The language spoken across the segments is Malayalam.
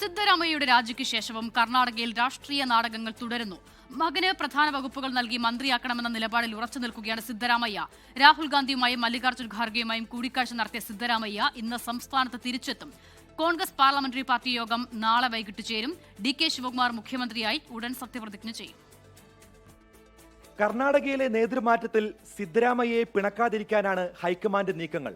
സിദ്ധരാമയ്യയുടെ രാജിക്ക് ശേഷവും കർണാടകയിൽ രാഷ്ട്രീയ നാടകങ്ങൾ തുടരുന്നു. മകന് പ്രധാന വകുപ്പുകൾ നൽകി മന്ത്രിയാക്കണമെന്ന നിലപാടിൽ ഉറച്ചു നിൽക്കുകയാണ് സിദ്ധരാമയ്യ. രാഹുൽ ഗാന്ധിയുമായും മല്ലികാർജ്ജുൻ ഖാർഗെയുമായും കൂടിക്കാഴ്ച നടത്തിയ സിദ്ധരാമയ്യ ഇന്ന് സംസ്ഥാനത്ത് തിരിച്ചെത്തും. കോൺഗ്രസ് പാർലമെന്ററി പാർട്ടി യോഗം നാളെ വൈകിട്ട് ചേരും. ഡി.കെ. ശിവകുമാർ മുഖ്യമന്ത്രിയായി ഉടൻ സത്യപ്രതിജ്ഞ ചെയ്യും. കർണാടകയിലെ നേതൃമാറ്റത്തിൽ സിദ്ധരാമയ്യയെ പിണക്കാതിരിക്കാനാണ് ഹൈക്കമാൻഡ് നീക്കങ്ങൾ.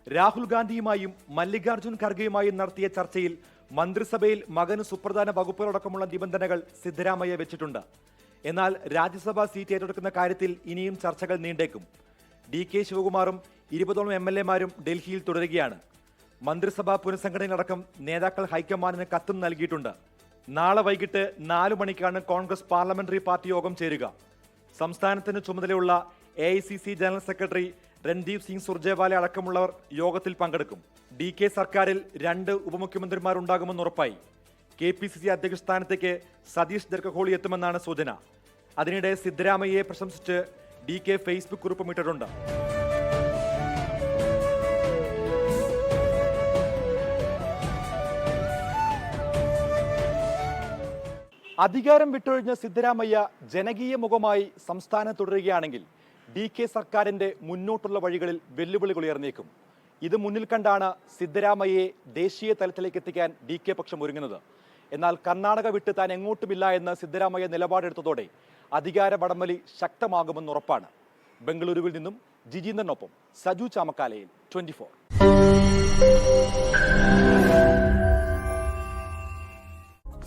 രാഹുൽ ഗാന്ധിയുമായും മല്ലികാർജ്ജുൻ ഖർഗെയുമായും നടത്തിയ ചർച്ചയിൽ മന്ത്രിസഭയിൽ മകന് സുപ്രധാന വകുപ്പുകളടക്കമുള്ള നിബന്ധനകൾ സിദ്ധരാമയ്യ വെച്ചിട്ടുണ്ട്. എന്നാൽ രാജ്യസഭാ സീറ്റ് ഏറ്റെടുക്കുന്ന കാര്യത്തിൽ ഇനിയും ചർച്ചകൾ നീണ്ടേക്കും. ഡി.കെ. ശിവകുമാറും 20ഓളം MLA-മാരും ഡൽഹിയിൽ തുടരുകയാണ്. മന്ത്രിസഭാ പുനഃസംഘടനയിലടക്കം നേതാക്കൾ ഹൈക്കമാൻഡിന് കത്തും നൽകിയിട്ടുണ്ട്. നാളെ വൈകിട്ട് 4 മണിക്കാണ് കോൺഗ്രസ് പാർലമെന്ററി പാർട്ടി യോഗം ചേരുക. സംസ്ഥാനത്തിന് ചുമതലയുള്ള AICC general secretary Randeep Singh Surjewala അടക്കമുള്ളവർ യോഗത്തിൽ പങ്കെടുക്കും. ഡി.കെ. സർക്കാരിൽ 2 ഉപമുഖ്യമന്ത്രിമാരുണ്ടാകുമെന്ന് ഉറപ്പായി. KPCC അധ്യക്ഷ സ്ഥാനത്തേക്ക് സതീഷ് ജർക്കഹോളി എത്തുമെന്നാണ് സൂചന. അതിനിടെ സിദ്ധരാമയ്യയെ പ്രശംസിച്ച് ഡി.കെ. ഫേസ്ബുക്ക് കുറിപ്പും ഇട്ടിട്ടുണ്ട്. അധികാരം വിട്ടൊഴിഞ്ഞ സിദ്ധരാമയ്യ ജനകീയ മുഖമായി സംസ്ഥാനം തുടരുകയാണെങ്കിൽ ഡി.കെ. സർക്കാരിന്റെ മുന്നോട്ടുള്ള വഴികളിൽ വെല്ലുവിളികൾ ഉയർന്നേക്കും. ഇത് മുന്നിൽ കണ്ടാണ് സിദ്ധരാമയ്യയെ ദേശീയ തലത്തിലേക്ക് എത്തിക്കാൻ ഡി.കെ. പക്ഷം ഒരുങ്ങുന്നത്. എന്നാൽ കർണാടക വിട്ട് താൻ എങ്ങോട്ടുമില്ല എന്ന് സിദ്ധരാമയ്യ നിലപാടെടുത്തതോടെ അധികാര വടംവലി ശക്തമാകുമെന്ന് ഉറപ്പാണ്. ബംഗളൂരുവിൽ നിന്നും ജിജീന്ദ്രനൊപ്പം സജു ചാമക്കാലയിൽ 24.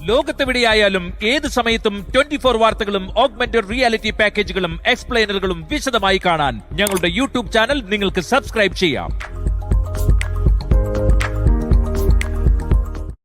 ലോകത്തെവിടെയായാലും ഏത് സമയത്തും 24 വാർത്തകളും ഓഗ്മെന്റഡ് റിയാലിറ്റി പാക്കേജുകളും എക്സ്പ്ലെയിനറുകളും വിശദമായി കാണാൻ ഞങ്ങളുടെ യൂട്യൂബ് ചാനൽ നിങ്ങൾക്ക് സബ്സ്ക്രൈബ് ചെയ്യാം.